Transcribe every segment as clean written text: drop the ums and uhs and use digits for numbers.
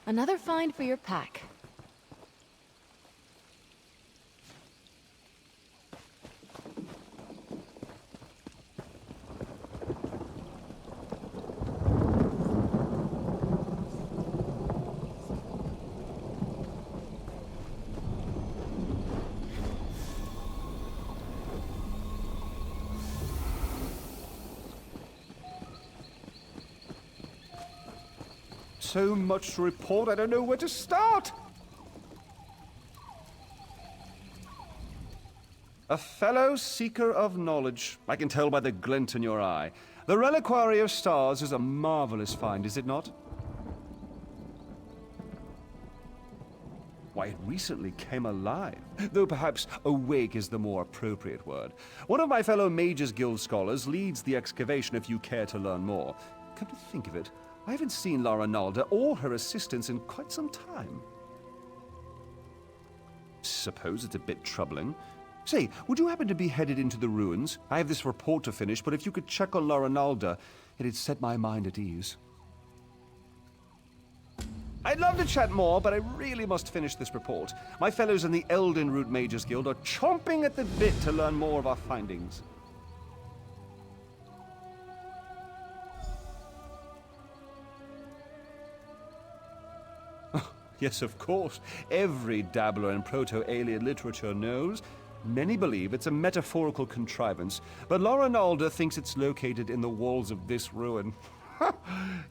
Another find for your pack. So much to report, I don't know where to start. A fellow seeker of knowledge. I can tell by the glint in your eye. The Reliquary of Stars is a marvelous find, is it not? Why, it recently came alive, though perhaps awake is the more appropriate word. One of my fellow Mages Guild scholars leads the excavation if you care to learn more. Come to think of it, I haven't seen Lara Nalda or her assistants in quite some time. Suppose it's a bit troubling. Say, would you happen to be headed into the ruins? I have this report to finish, but if you could check on Lara Nalda, it'd set my mind at ease. I'd love to chat more, but I really must finish this report. My fellows in the Elden Root Mages Guild are chomping at the bit to learn more of our findings. Yes, of course. Every dabbler in proto-alien literature knows. Many believe it's a metaphorical contrivance, but Lara Nalda thinks it's located in the walls of this ruin.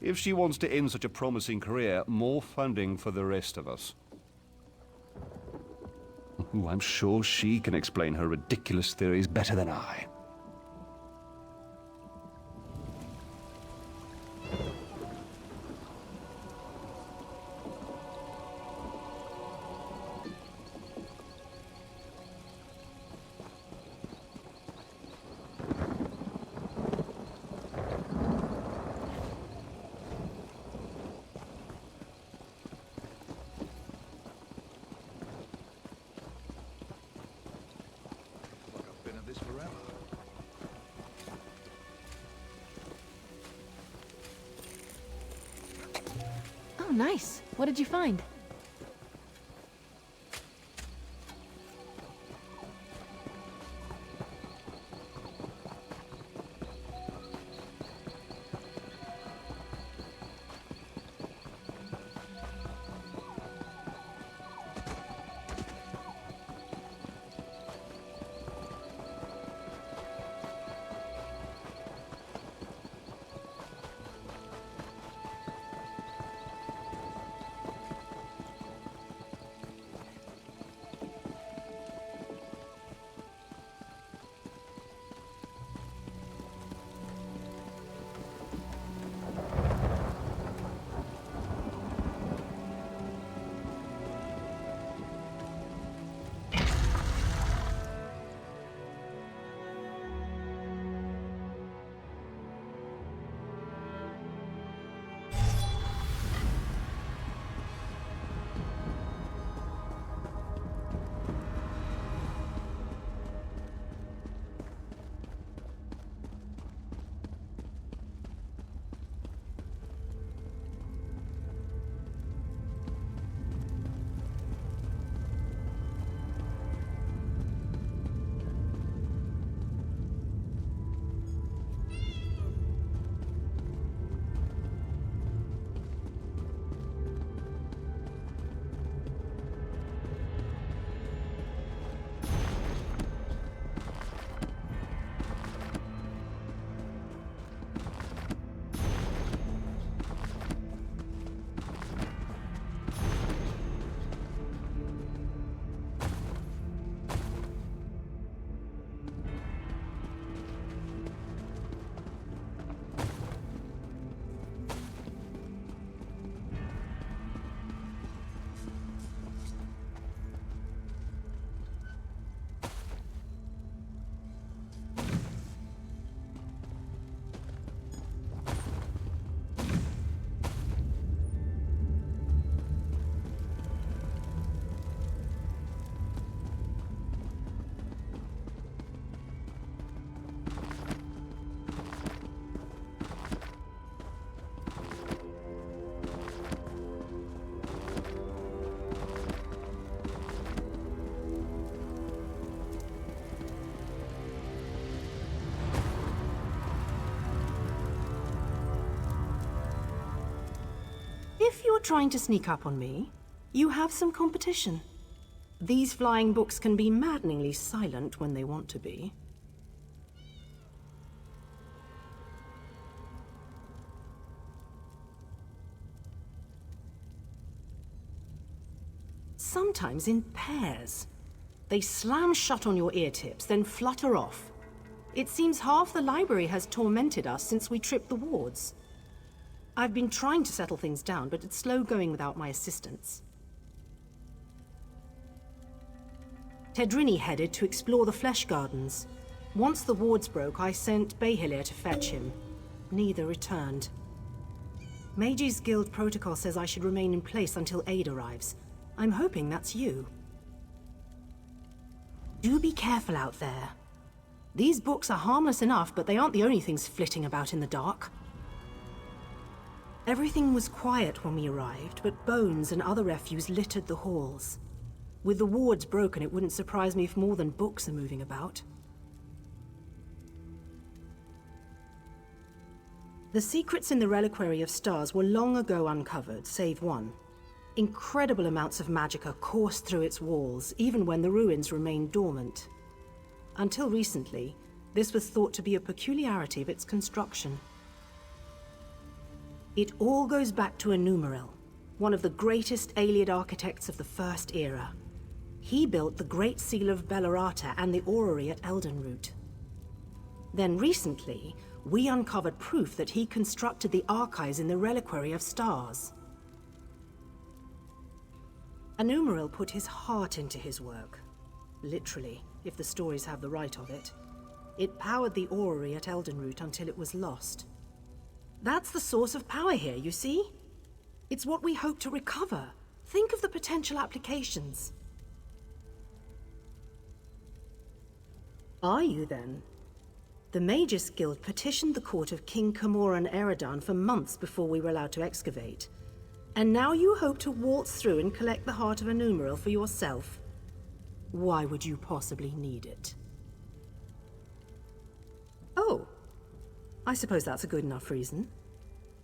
If she wants to end such a promising career, more funding for the rest of us. Ooh, I'm sure she can explain her ridiculous theories better than I. Oh, nice. What did you find? If you're trying to sneak up on me, you have some competition. These flying books can be maddeningly silent when they want to be. Sometimes in pairs. They slam shut on your ear tips, then flutter off. It seems half the library has tormented us since we tripped the wards. I've been trying to settle things down, but it's slow going without my assistance. Tedrini headed to explore the Flesh Gardens. Once the wards broke, I sent Behilir to fetch him. Neither returned. Mage's Guild protocol says I should remain in place until aid arrives. I'm hoping that's you. Do be careful out there. These books are harmless enough, but they aren't the only things flitting about in the dark. Everything was quiet when we arrived, but bones and other refuse littered the halls. With the wards broken, it wouldn't surprise me if more than books are moving about. The secrets in the Reliquary of Stars were long ago uncovered, save one. Incredible amounts of magicka coursed through its walls, even when the ruins remained dormant. Until recently, this was thought to be a peculiarity of its construction. It all goes back to Tamriel, one of the greatest Ayleid architects of the First Era. He built the Great Seal of Bellerata and the Orrery at Eldenroot. Then recently, we uncovered proof that he constructed the archives in the Reliquary of Stars. Tamriel put his heart into his work. Literally, if the stories have the right of it. It powered the Orrery at Eldenroot until it was lost. That's the source of power here, you see? It's what we hope to recover. Think of the potential applications. Are you, then? The Mages Guild petitioned the court of King Camoran Eridan for months before we were allowed to excavate. And now you hope to waltz through and collect the heart of Tamriel for yourself? Why would you possibly need it? Oh, I suppose that's a good enough reason.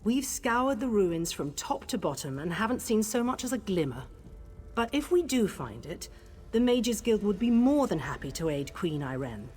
We've scoured the ruins from top to bottom and haven't seen so much as a glimmer. But if we do find it, the Mages Guild would be more than happy to aid Queen Irene.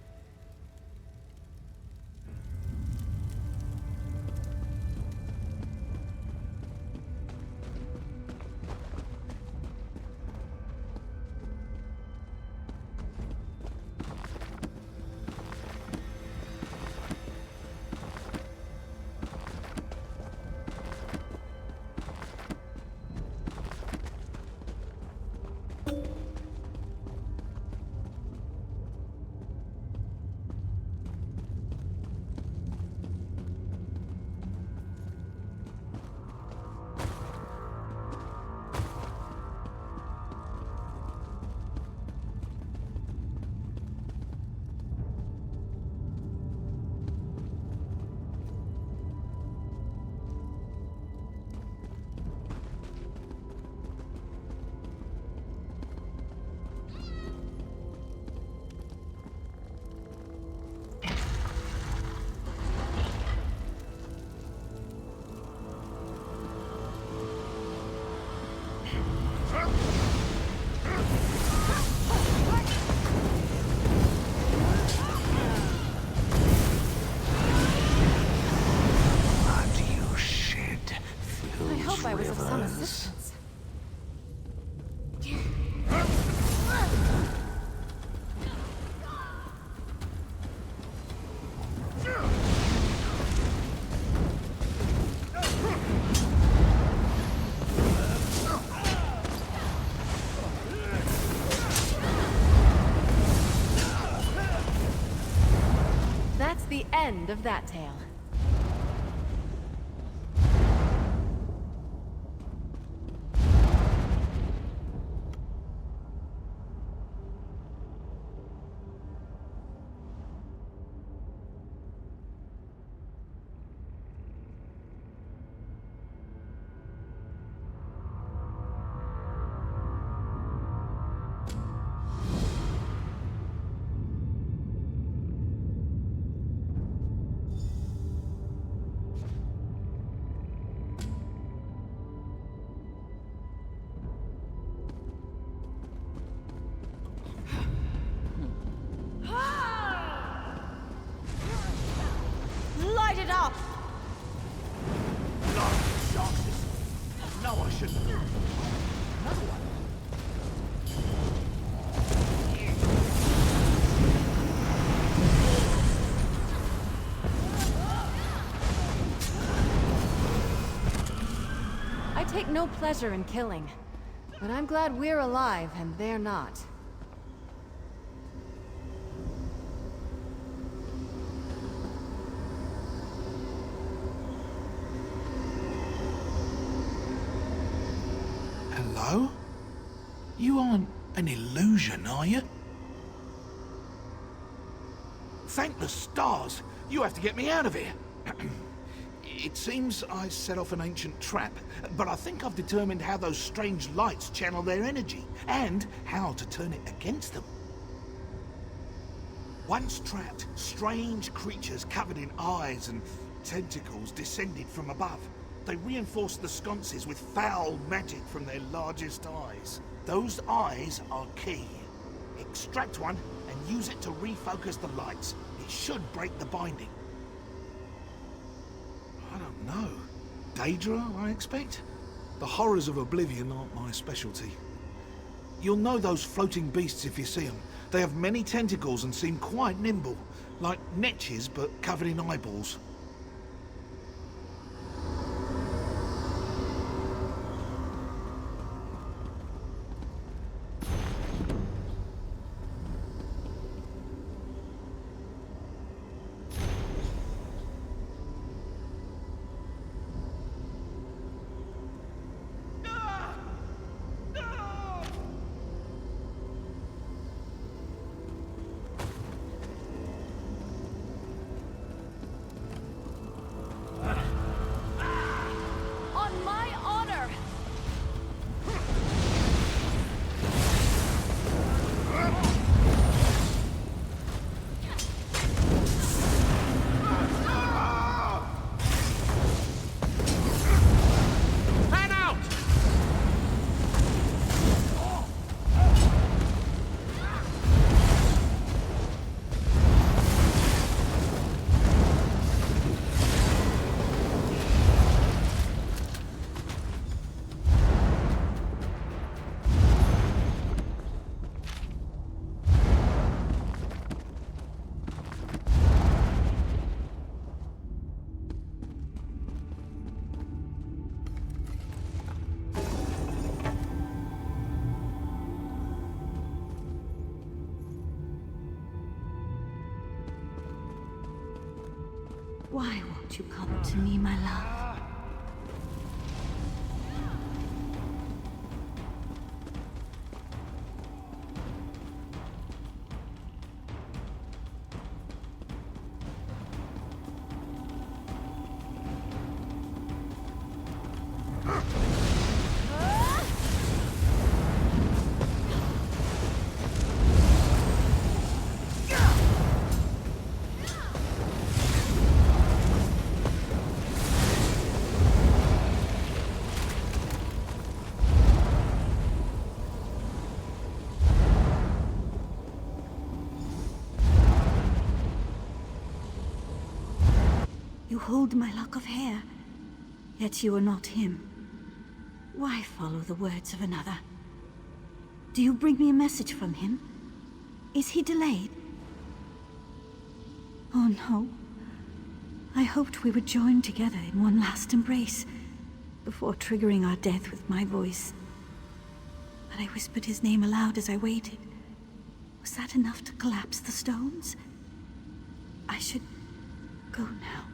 I was of some assistance. That's the end of that tale. take no pleasure in killing, but I'm glad we're alive and they're not. Hello? You aren't an illusion, are you? Thank the stars! You have to get me out of here! It seems I set off an ancient trap, but I think I've determined how those strange lights channel their energy, and how to turn it against them. Once trapped, strange creatures covered in eyes and tentacles descended from above. They reinforced the sconces with foul magic from their largest eyes. Those eyes are key. Extract one and use it to refocus the lights. It should break the binding. I don't know. Daedra, I expect? The horrors of Oblivion aren't my specialty. You'll know those floating beasts if you see them. They have many tentacles and seem quite nimble, like netches but covered in eyeballs. On my honor! Fan out! Why won't you come to me, my love? You hold my lock of hair, yet you are not him. Why follow the words of another? Do you bring me a message from him? Is he delayed? Oh no. I hoped we would join together in one last embrace, before triggering our death with my voice. But I whispered his name aloud as I waited. Was that enough to collapse the stones? I should go now.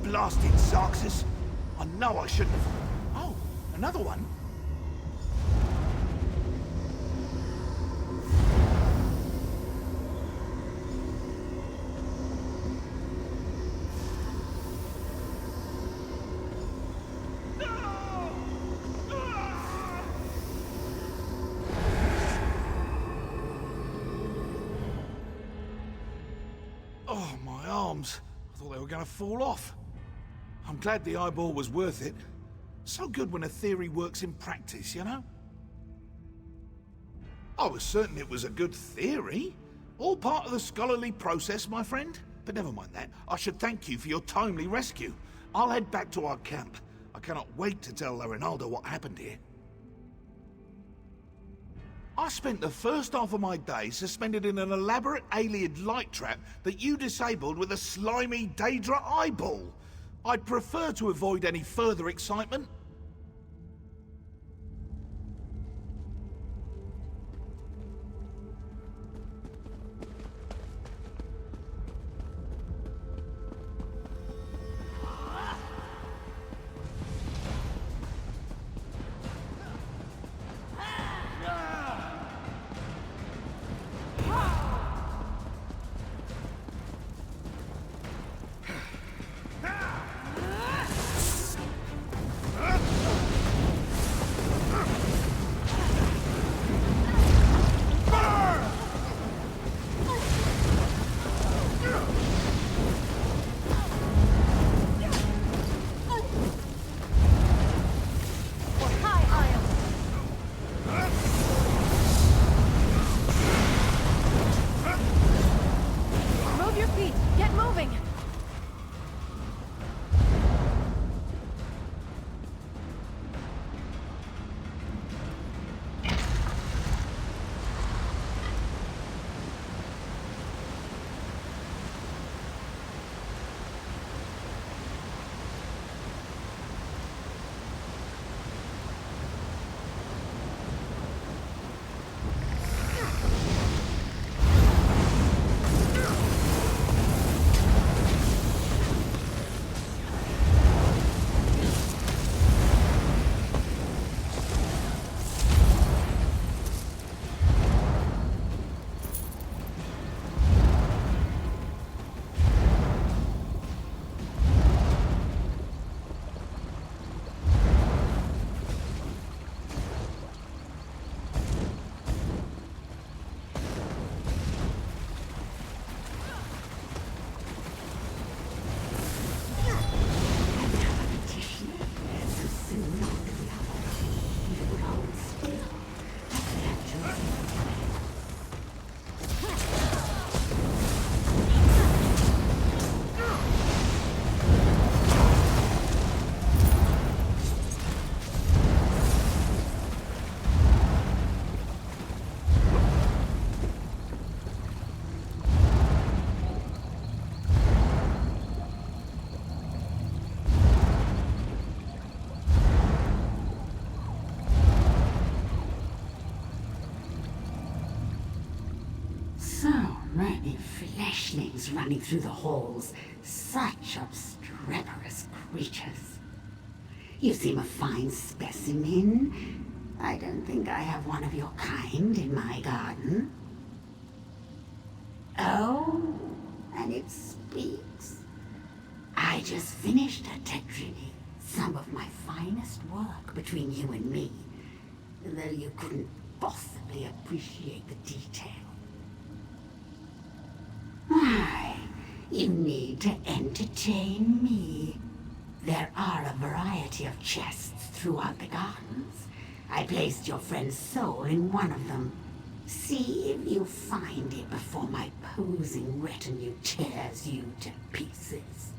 Blasted Xarxes! I know I shouldn't have... Oh, another one? were gonna fall off. I'm glad the eyeball was worth it. So good when a theory works in practice, you know? I was certain it was a good theory. All part of the scholarly process, my friend. But never mind that. I should thank you for your timely rescue. I'll head back to our camp. I cannot wait to tell Rinaldo what happened here. I spent the first half of my day suspended in an elaborate alien light trap that you disabled with a slimy Daedra eyeball. I'd prefer to avoid any further excitement. Fleshlings running through the halls. Such obstreperous creatures. You seem a fine specimen. I don't think I have one of your kind in my garden. Oh, and it speaks. I just finished a tetriny. Some of my finest work between you and me. Though you couldn't possibly appreciate the detail. Why, you need to entertain me. There are a variety of chests throughout the gardens. I placed your friend's soul in one of them. See if you find it before my posing retinue tears you to pieces.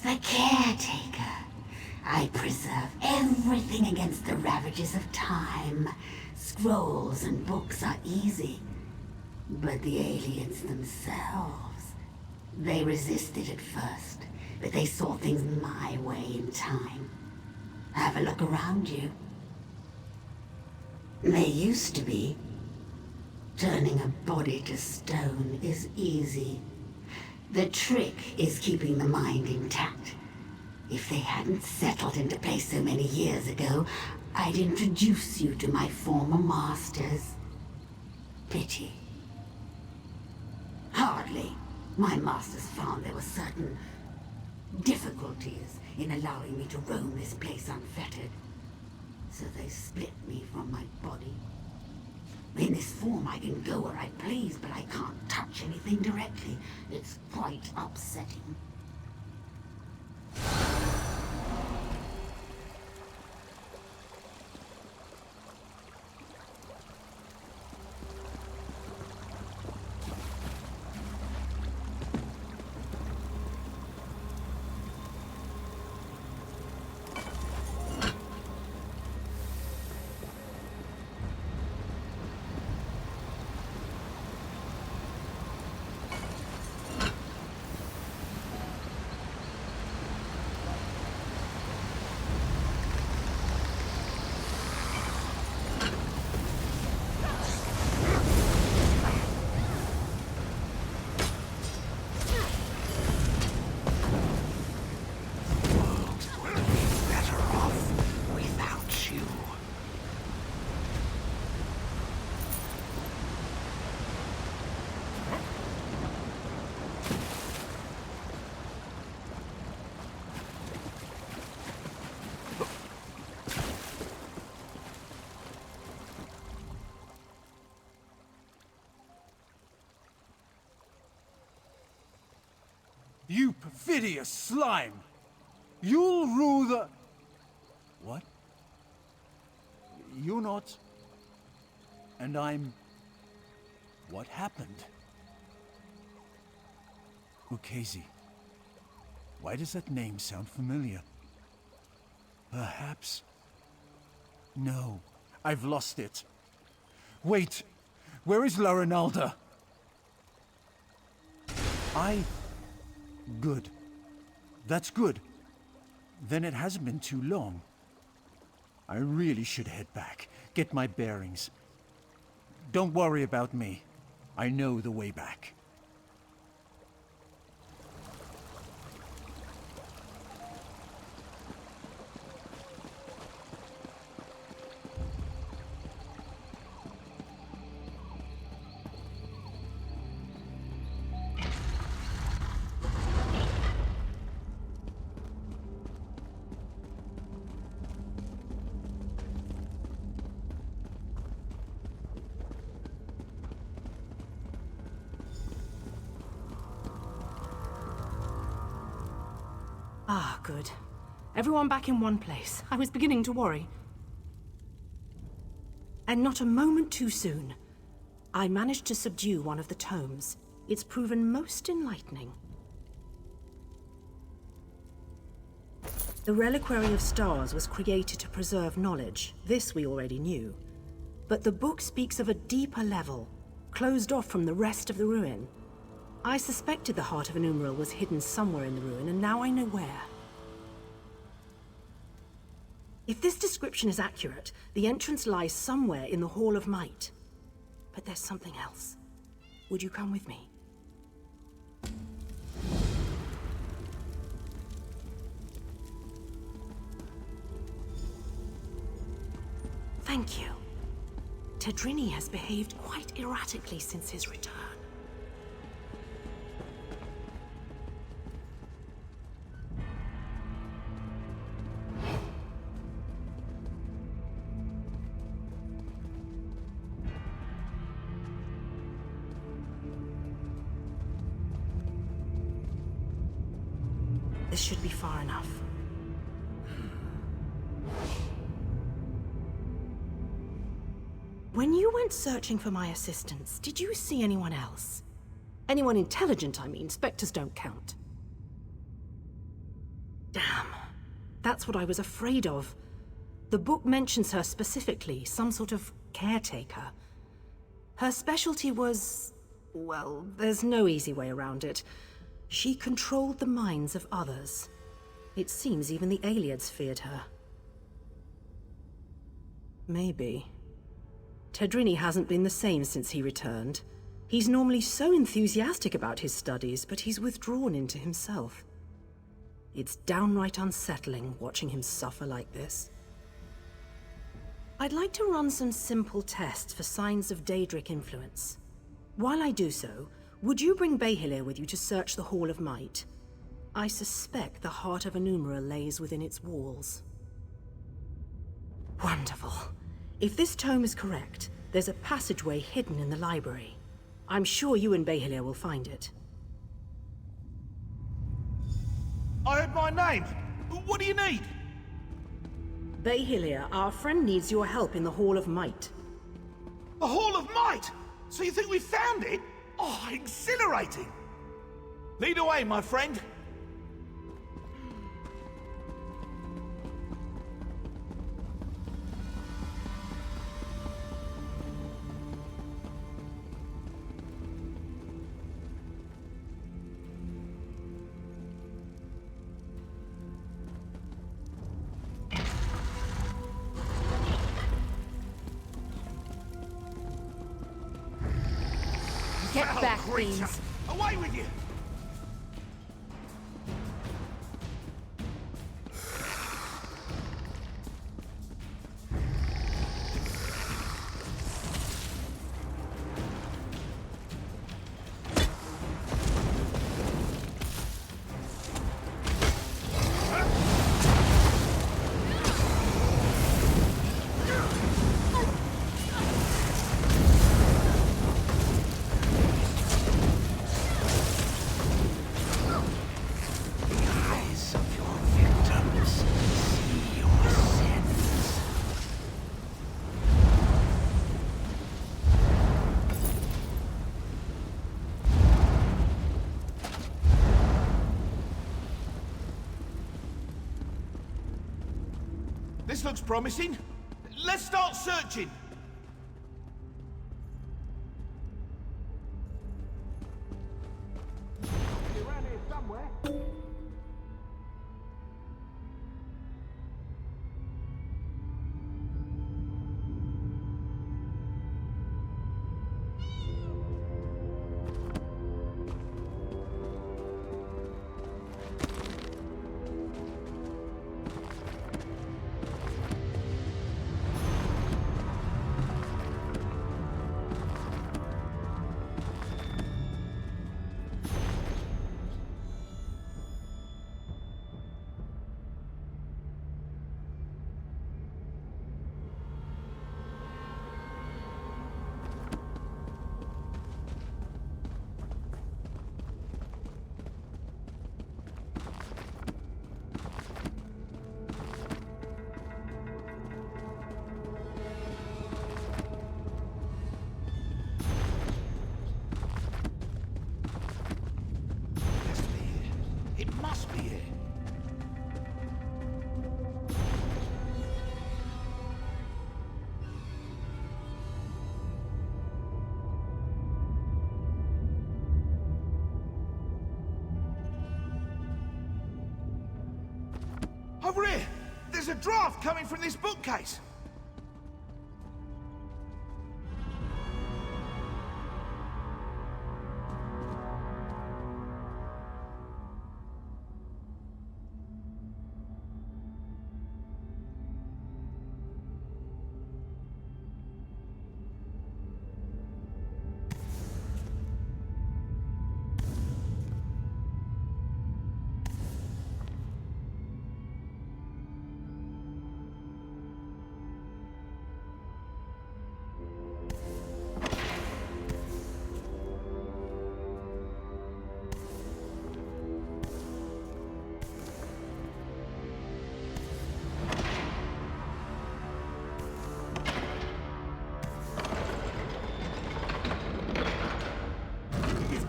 The caretaker. I preserve everything against the ravages of time. Scrolls and books are easy. But the aliens themselves, they resisted at first, but they saw things my way in time. Have a look around you. They used to be. Turning a body to stone is easy. The trick is keeping the mind intact. If they hadn't settled into place so many years ago, I'd introduce you to my former masters. Pity. Hardly. My masters found there were certain difficulties in allowing me to roam this place unfettered. So they split me from my body. In this form, I can go where I please, but I can't touch anything directly. It's quite upsetting. You perfidious slime! You'll rule the... What? You're not... And I'm... What happened? Ukezi. Why does that name sound familiar? Perhaps... No, I've lost it. Wait, where is La Ronalda? Good. That's good. Then it hasn't been too long. I really should head back, get my bearings. Don't worry about me. I know the way back. Ah, good. Everyone back in one place. I was beginning to worry. And not a moment too soon. I managed to subdue one of the tomes. It's proven most enlightening. The Reliquary of Stars was created to preserve knowledge. This we already knew. But the book speaks of a deeper level, closed off from the rest of the ruin. I suspected the heart of an Umaril was hidden somewhere in the ruin, and now I know where. If this description is accurate, the entrance lies somewhere in the Hall of Might. But there's something else. Would you come with me? Thank you. Tedrini has behaved quite erratically since his return. This should be far enough. When you went searching for my assistance, did you see anyone else? Anyone intelligent, I mean. Spectres don't count. Damn. That's what I was afraid of. The book mentions her specifically, some sort of caretaker. Her specialty was... well, there's no easy way around it. She controlled the minds of others. It seems even the Aliads feared her. Maybe. Tedrini hasn't been the same since he returned. He's normally so enthusiastic about his studies, but he's withdrawn into himself. It's downright unsettling watching him suffer like this. I'd like to run some simple tests for signs of Daedric influence. While I do so, would you bring Behilir with you to search the Hall of Might? I suspect the heart of Enumera lays within its walls. Wonderful. If this tome is correct, there's a passageway hidden in the library. I'm sure you and Behilia will find it. I heard my name. What do you need? Behilia, our friend needs your help in the Hall of Might. The Hall of Might! So you think we found it? Oh, exhilarating! Lead away, my friend. Get Foul back, creature. fiends. Away with you! This looks promising. Let's start searching. Around here somewhere. It must be it. Over here! There's a draft coming from this bookcase!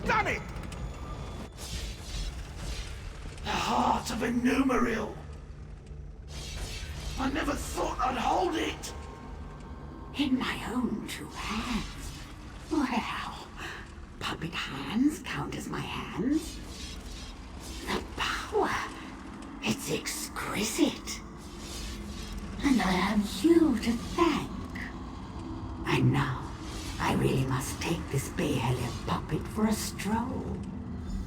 Done it! The heart of Tamriel. I never thought I'd hold it. In my own two hands. Well, puppet hands count as my hands. The power, it's exquisite. And I have you to thank. And now, I really must take this Behilia puppet for a stroll.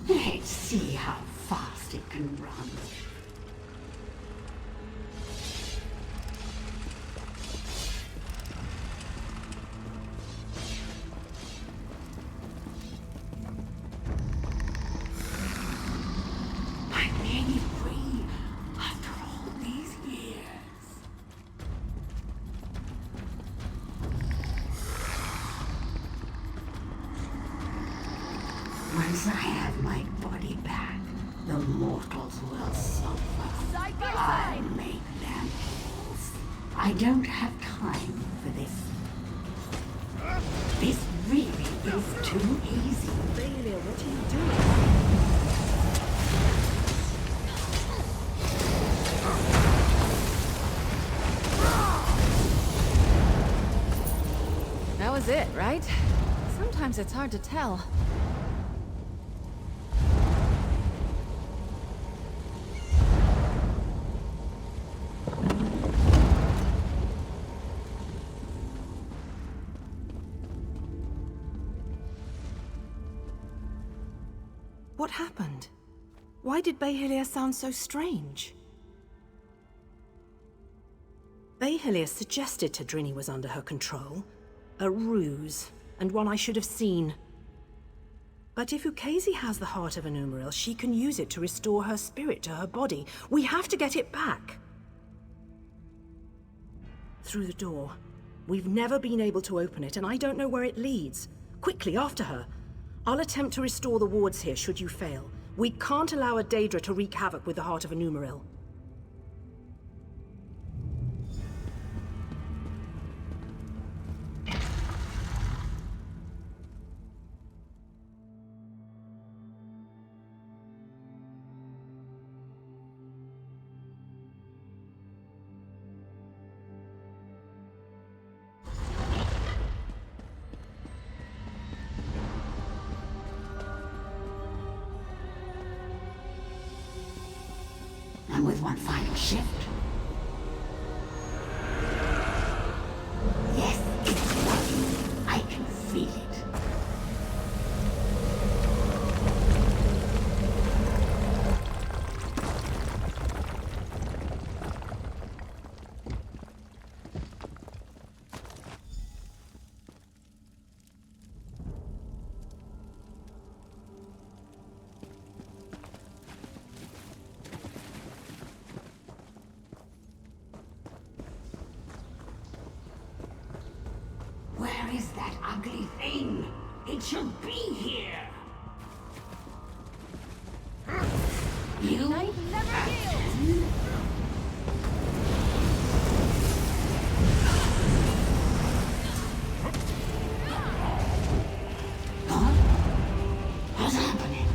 Let's see how fast it can run. I'm nearly free after all these years. Once I have my body back, the mortals will suffer. Side by I side. make them. I don't have time for this. This really is too easy. Bailey, what are you doing? That was it, right? Sometimes it's hard to tell. What happened? Why did Behelia sound so strange? Behelia suggested Tadrini was under her control. A ruse, and one I should have seen. But if Ukezi has the heart of an Umaril, she can use it to restore her spirit to her body. We have to get it back. Through the door. We've never been able to open it, and I don't know where it leads. Quickly, after her. I'll attempt to restore the wards here, should you fail. We can't allow a Daedra to wreak havoc with the heart of an Umaril. And with one final shift. Yes, it's working. I can feel it. Where is that ugly thing? It should be here. You Never yield. Huh? What's happening?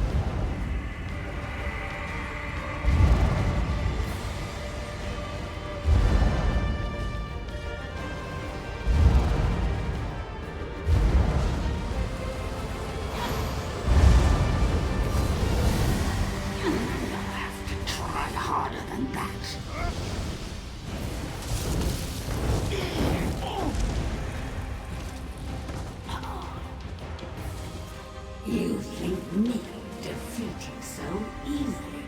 Try harder than that. You think me defeated so easily?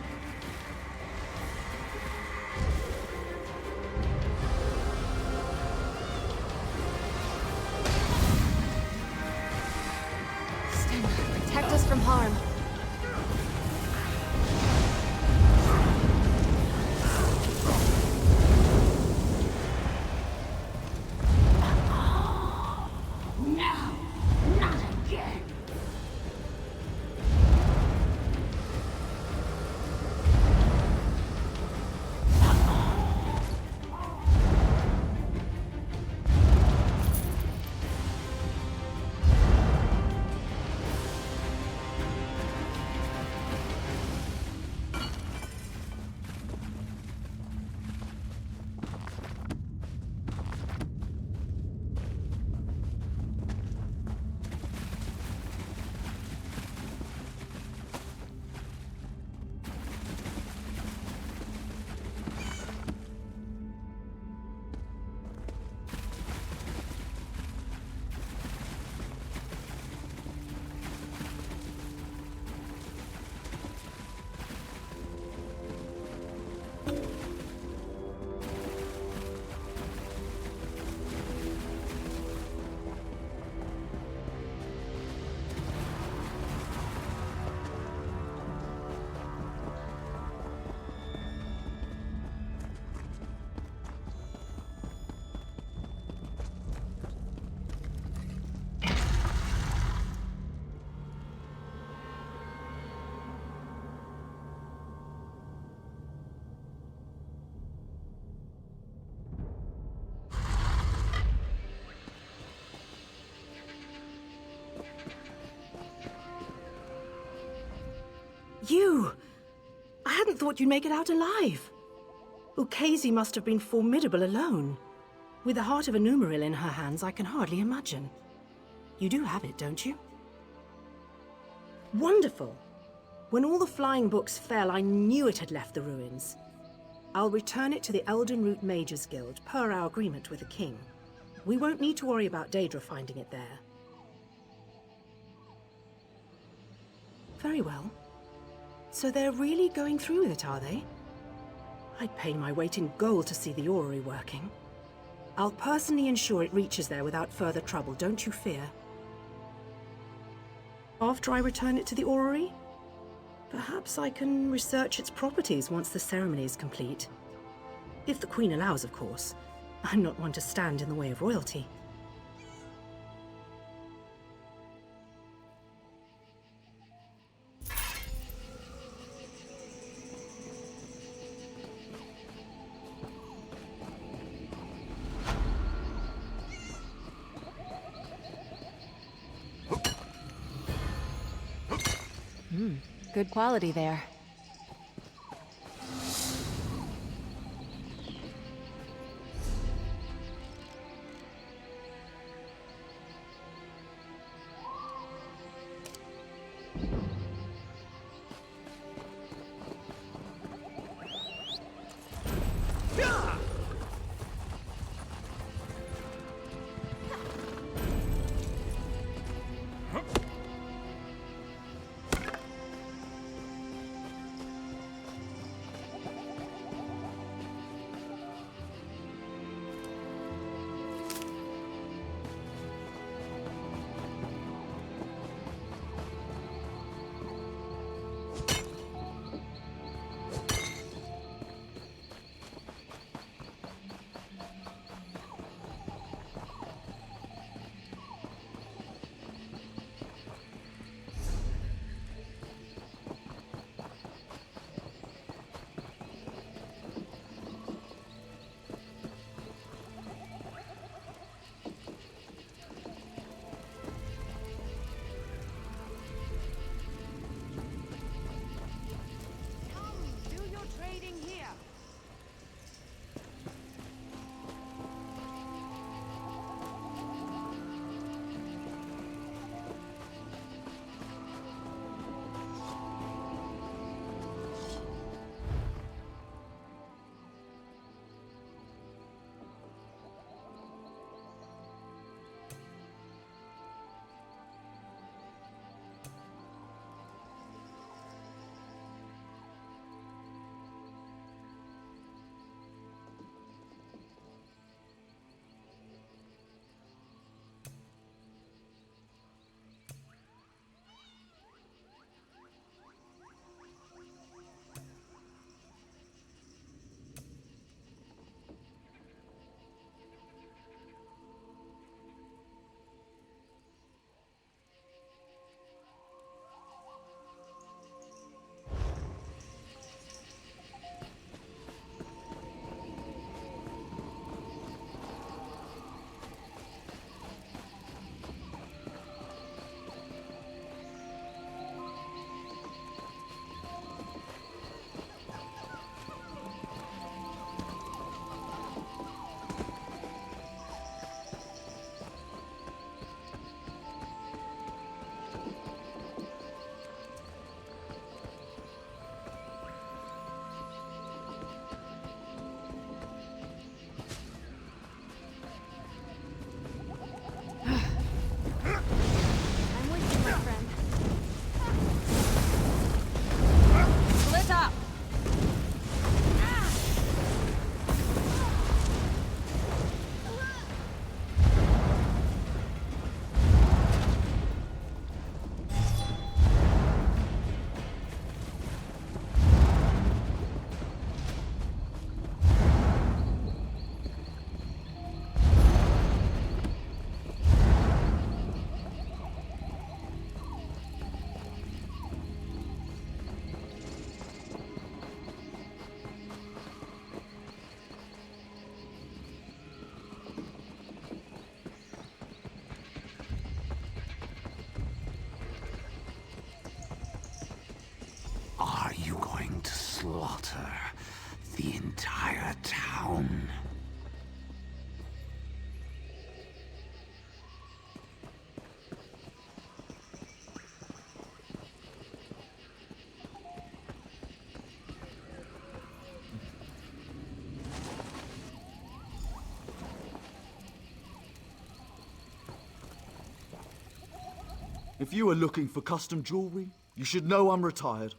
Stand up. Protect us from harm. No, not again. You! I hadn't thought you'd make it out alive. Ukezi must have been formidable alone. With the heart of a Numeril in her hands, I can hardly imagine. You do have it, don't you? Wonderful! When all the flying books fell, I knew it had left the ruins. I'll return it to the Eldenroot Mages Guild, per our agreement with the king. We won't need to worry about Daedra finding it there. Very well. So they're really going through with it, are they? I'd pay my weight in gold to see the orrery working. I'll personally ensure it reaches there without further trouble, don't you fear. After I return it to the orrery, perhaps I can research its properties once the ceremony is complete. If the Queen allows, of course. I'm not one to stand in the way of royalty. Good quality there. If you are looking for custom jewelry, you should know I'm retired.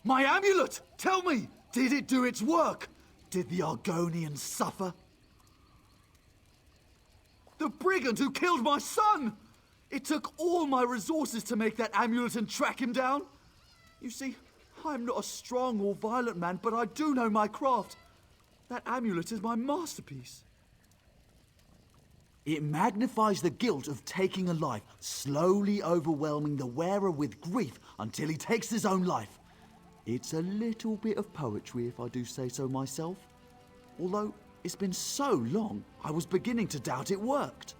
My amulet! Tell me! Did it do its work? Did the Argonians suffer? The brigand who killed my son! It took all my resources to make that amulet and track him down. You see, I'm not a strong or violent man, but I do know my craft. That amulet is my masterpiece. It magnifies the guilt of taking a life, slowly overwhelming the wearer with grief until he takes his own life. It's a little bit of poetry, if I do say so myself. Although it's been so long, I was beginning to doubt it worked.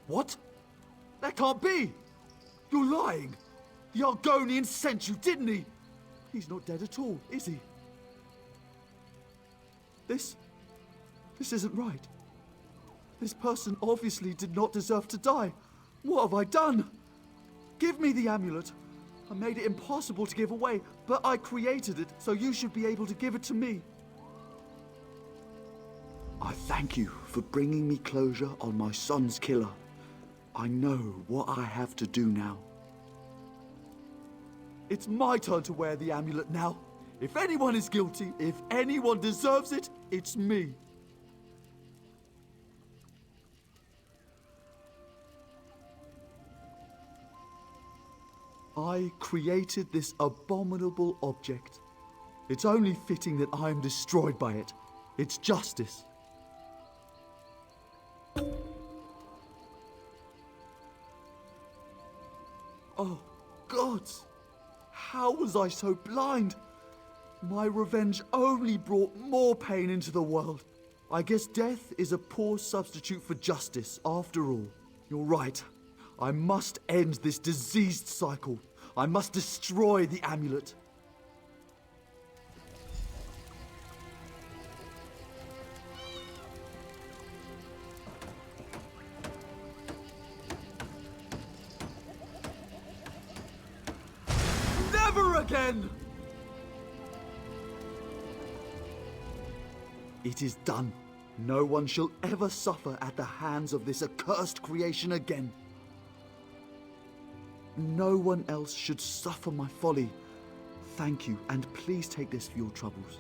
What? That can't be! You're lying! The Argonian sent you, didn't he? He's not dead at all, is he? This isn't right. This person obviously did not deserve to die. What have I done? Give me the amulet. I made it impossible to give away, but I created it, so you should be able to give it to me. I thank you for bringing me closure on my son's killer. I know what I have to do now. It's my turn to wear the amulet now. If anyone is guilty, if anyone deserves it, it's me. I created this abominable object. It's only fitting that I am destroyed by it. It's justice. Oh, gods! How was I so blind? My revenge only brought more pain into the world. I guess death is a poor substitute for justice, after all. You're right. I must end this diseased cycle. I must destroy the amulet. Never again! It is done. No one shall ever suffer at the hands of this accursed creation again. No one else should suffer my folly. Thank you, and please take this for your troubles.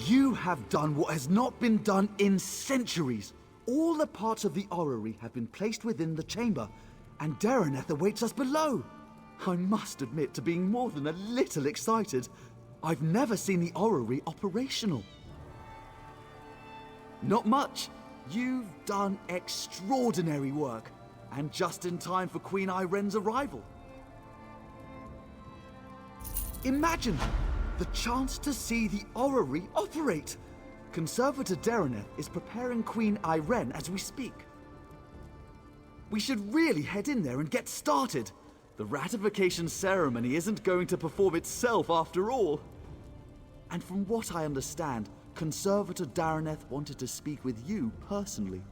You have done what has not been done in centuries. All the parts of the orrery have been placed within the chamber, and Dareneth awaits us below. I must admit to being more than a little excited. I've never seen the orrery operational. Not much. You've done extraordinary work, and just in time for Queen Iren's arrival. Imagine the chance to see the orrery operate. Conservator Dareneth is preparing Queen Iren as we speak. We should really head in there and get started. The ratification ceremony isn't going to perform itself after all. And from what I understand, Conservator Dareneth wanted to speak with you personally.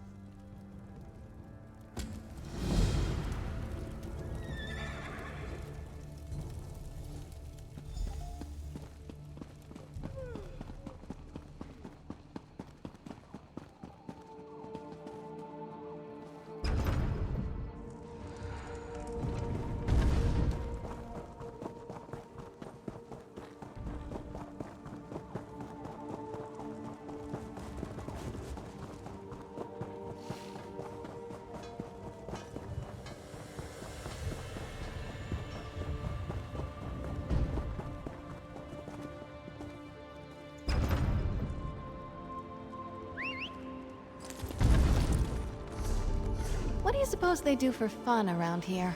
What do you suppose they do for fun around here?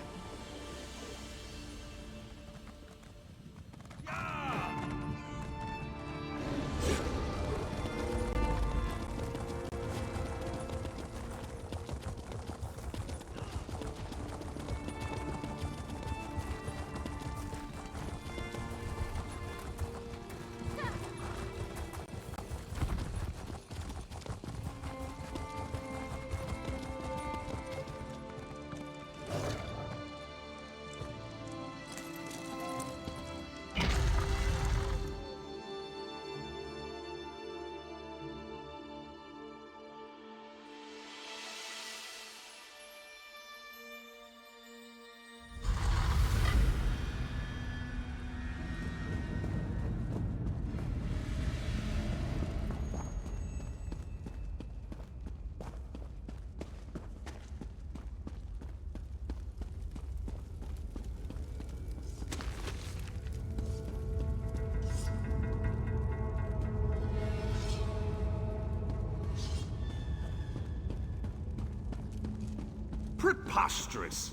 Preposterous!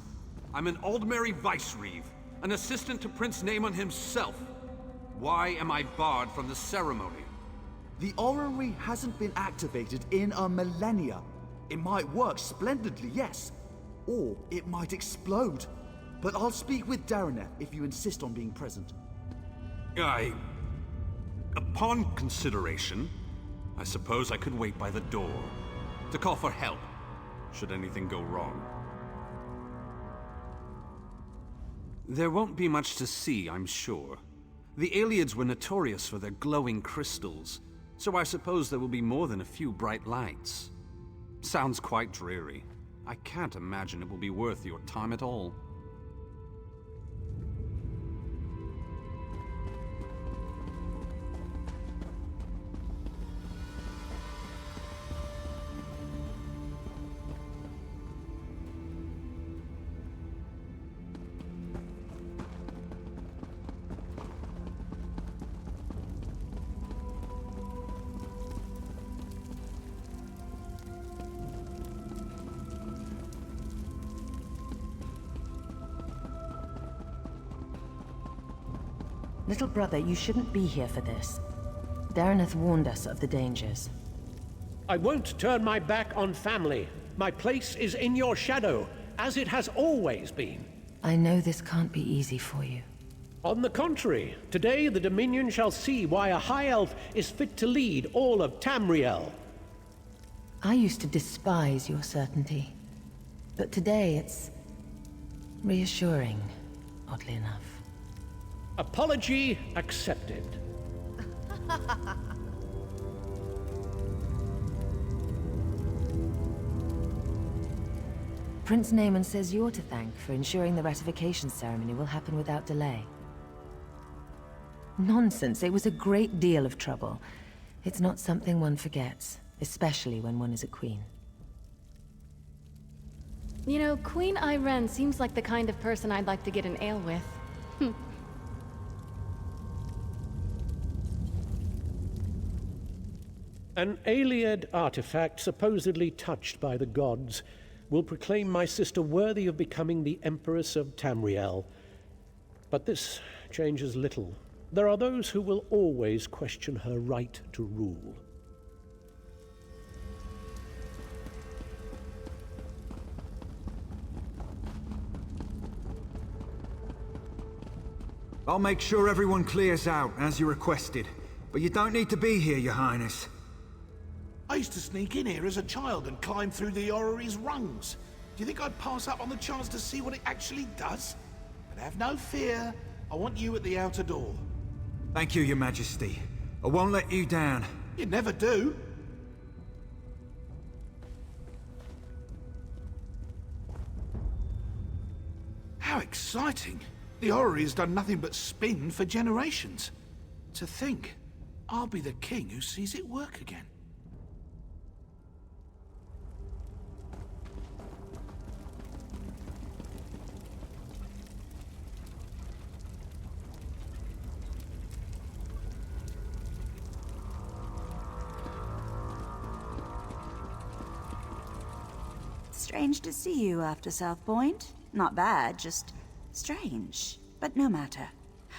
I'm an Aldmeri Vice-Reeve, an assistant to Prince Naemon himself. Why am I barred from the ceremony? The orrery hasn't been activated in a millennia. It might work splendidly, yes. Or it might explode. But I'll speak with Dareneth if you insist on being present. Upon consideration, I suppose I could wait by the door to call for help, should anything go wrong. There won't be much to see, I'm sure. The Aelids were notorious for their glowing crystals, so I suppose there will be more than a few bright lights. Sounds quite dreary. I can't imagine it will be worth your time at all. Little brother, you shouldn't be here for this. Dareneth warned us of the dangers. I won't turn my back on family. My place is in your shadow, as it has always been. I know this can't be easy for you. On the contrary, today the Dominion shall see why a High Elf is fit to lead all of Tamriel. I used to despise your certainty, but today it's reassuring, oddly enough. Apology accepted. Prince Naemon says you're to thank for ensuring the ratification ceremony will happen without delay. Nonsense, it was a great deal of trouble. It's not something one forgets, especially when one is a queen. You know, Queen Irene seems like the kind of person I'd like to get an ale with. An Iliad artifact supposedly touched by the gods will proclaim my sister worthy of becoming the Empress of Tamriel. But this changes little. There are those who will always question her right to rule. I'll make sure everyone clears out, as you requested. But you don't need to be here, Your Highness. I used to sneak in here as a child and climb through the Orrery's rungs. Do you think I'd pass up on the chance to see what it actually does? But have no fear. I want you at the outer door. Thank you, Your Majesty. I won't let you down. You never do. How exciting! The Orrery has done nothing but spin for generations. To think, I'll be the king who sees it work again. Strange to see you after South Point. Not bad, just strange. But no matter.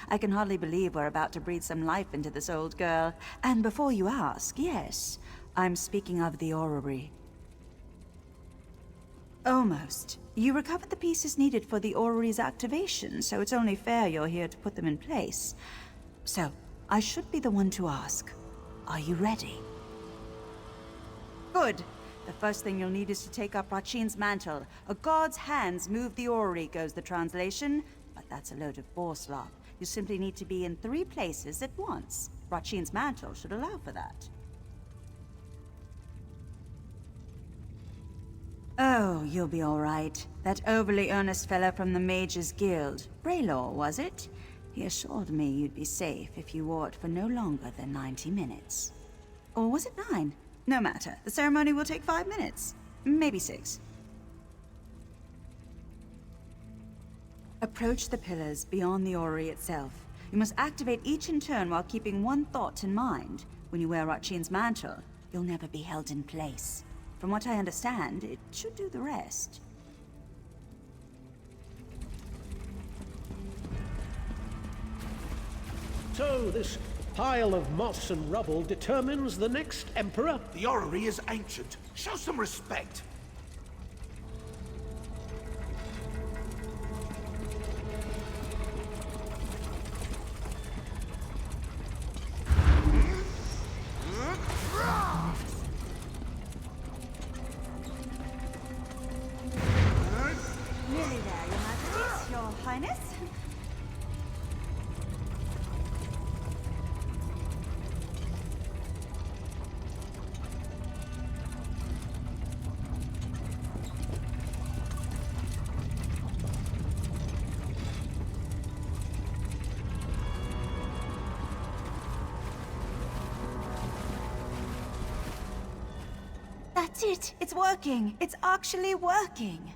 I can hardly believe we're about to breathe some life into this old girl. And before you ask, yes, I'm speaking of the Orrery. Almost. You recovered the pieces needed for the Orrery's activation, so it's only fair you're here to put them in place. So, I should be the one to ask. Are you ready? Good. The first thing you'll need is to take up Rachine's mantle. A god's hands move the Orrery, goes the translation. But that's a load of bourslop. You simply need to be in 3 places at once. Rachine's mantle should allow for that. Oh, you'll be all right. That overly earnest fellow from the Mages Guild, Braylor, was it? He assured me you'd be safe if you wore it for no longer than 90 minutes. Or was it 9? No matter. The ceremony will take 5 minutes. Maybe 6. Approach the pillars beyond the Orrery itself. You must activate each in turn while keeping one thought in mind. When you wear Rachine's mantle, you'll never be held in place. From what I understand, it should do the rest. So this pile of moss and rubble determines the next emperor? The Orrery is ancient. Show some respect. Nearly there, Your Majesty. Your Highness. That's it! It's working! It's actually working!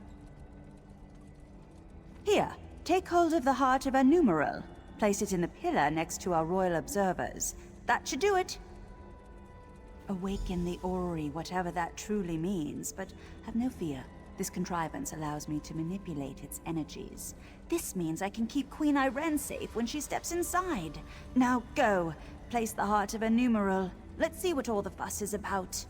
Here, take hold of the heart of a numeral. Place it in the pillar next to our royal observers. That should do it! Awaken the Orrery, whatever that truly means, but have no fear. This contrivance allows me to manipulate its energies. This means I can keep Queen Irene safe when she steps inside. Now go, place the heart of a numeral. Let's see what all the fuss is about.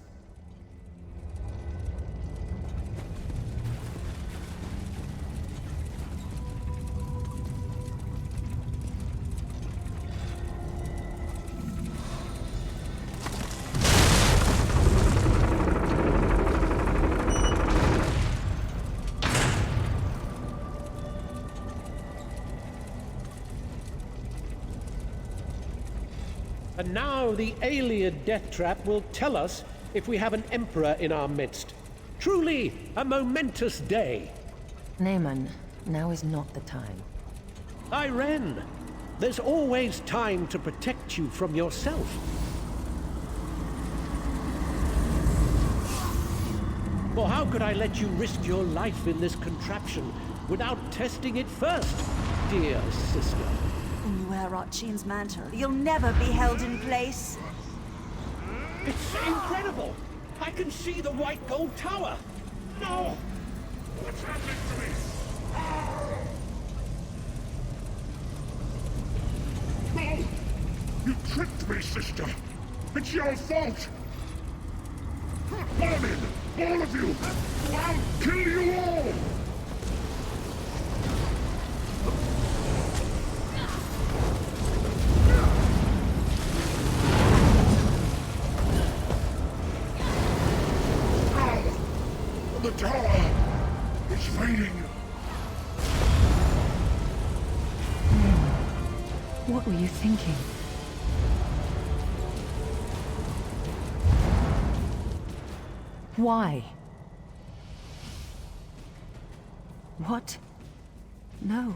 And now the Iliad death trap will tell us if we have an emperor in our midst. Truly a momentous day. Naaman, now is not the time. Irene, there's always time to protect you from yourself. Or how could I let you risk your life in this contraption without testing it first, dear sister? When you wear Archane's mantle, you'll never be held in place. It's incredible! I can see the white gold tower! No! What's happening to me? No! You tricked me, sister! It's your fault! Vermin! All of you! I'll kill you all! The tower is fading. What were you thinking? Why? What? No,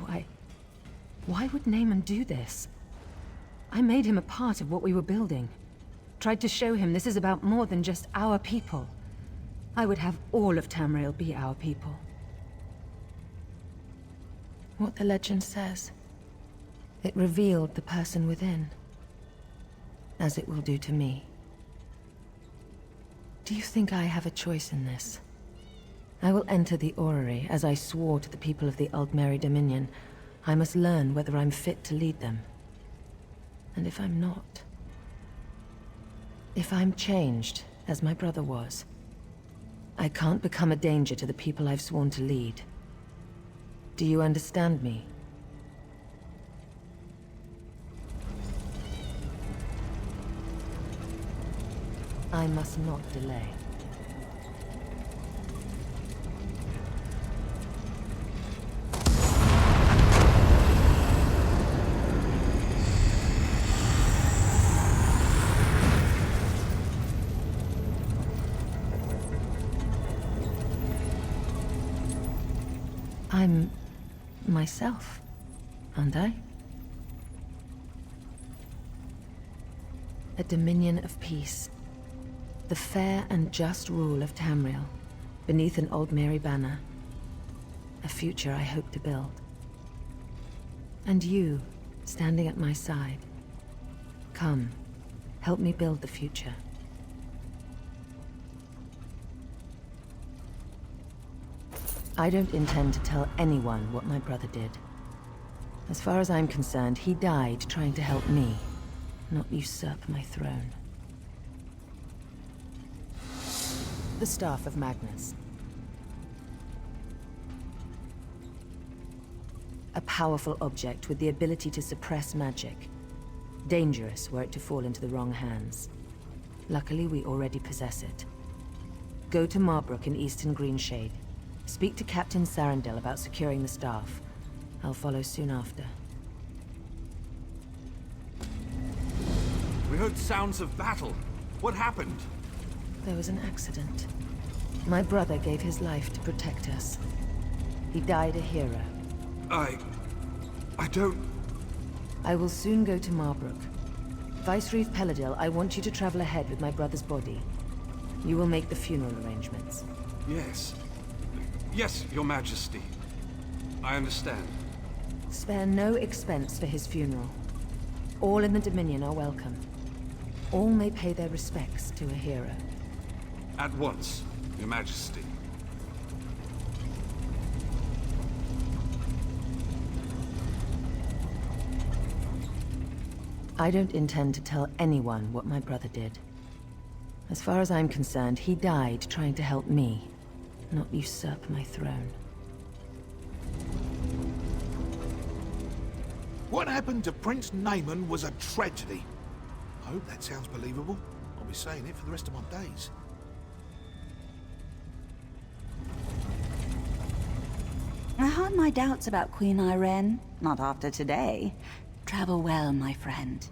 Why would Naaman do this? I made him a part of what we were building. Tried to show him this is about more than just our people. I would have all of Tamriel be our people. What the legend says. It revealed the person within. As it will do to me. Do you think I have a choice in this? I will enter the Orrery, as I swore to the people of the Aldmeri Dominion. I must learn whether I'm fit to lead them. And if I'm not... If I'm changed, as my brother was, I can't become a danger to the people I've sworn to lead. Do you understand me? I must not delay. I'm myself, aren't I? A dominion of peace. The fair and just rule of Tamriel, beneath an Aldmeri banner. A future I hope to build. And you, standing at my side. Come, help me build the future. I don't intend to tell anyone what my brother did. As far as I'm concerned, he died trying to help me, not usurp my throne. The Staff of Magnus. A powerful object with the ability to suppress magic. Dangerous were it to fall into the wrong hands. Luckily, we already possess it. Go to Marbrook in Eastern Greenshade. Speak to Captain Sarandel about securing the staff. I'll follow soon after. We heard sounds of battle. What happened? There was an accident. My brother gave his life to protect us. He died a hero. I don't... I will soon go to Marbrook. Vicereeve Peladil, I want you to travel ahead with my brother's body. You will make the funeral arrangements. Yes. Yes, Your Majesty. I understand. Spare no expense for his funeral. All in the Dominion are welcome. All may pay their respects to a hero. At once, Your Majesty. I don't intend to tell anyone what my brother did. As far as I'm concerned, he died trying to help me, not usurp my throne. What happened to Prince Naaman was a tragedy. I hope that sounds believable. I'll be saying it for the rest of my days. I had my doubts about Queen Irene. Not after today. Travel well, my friend.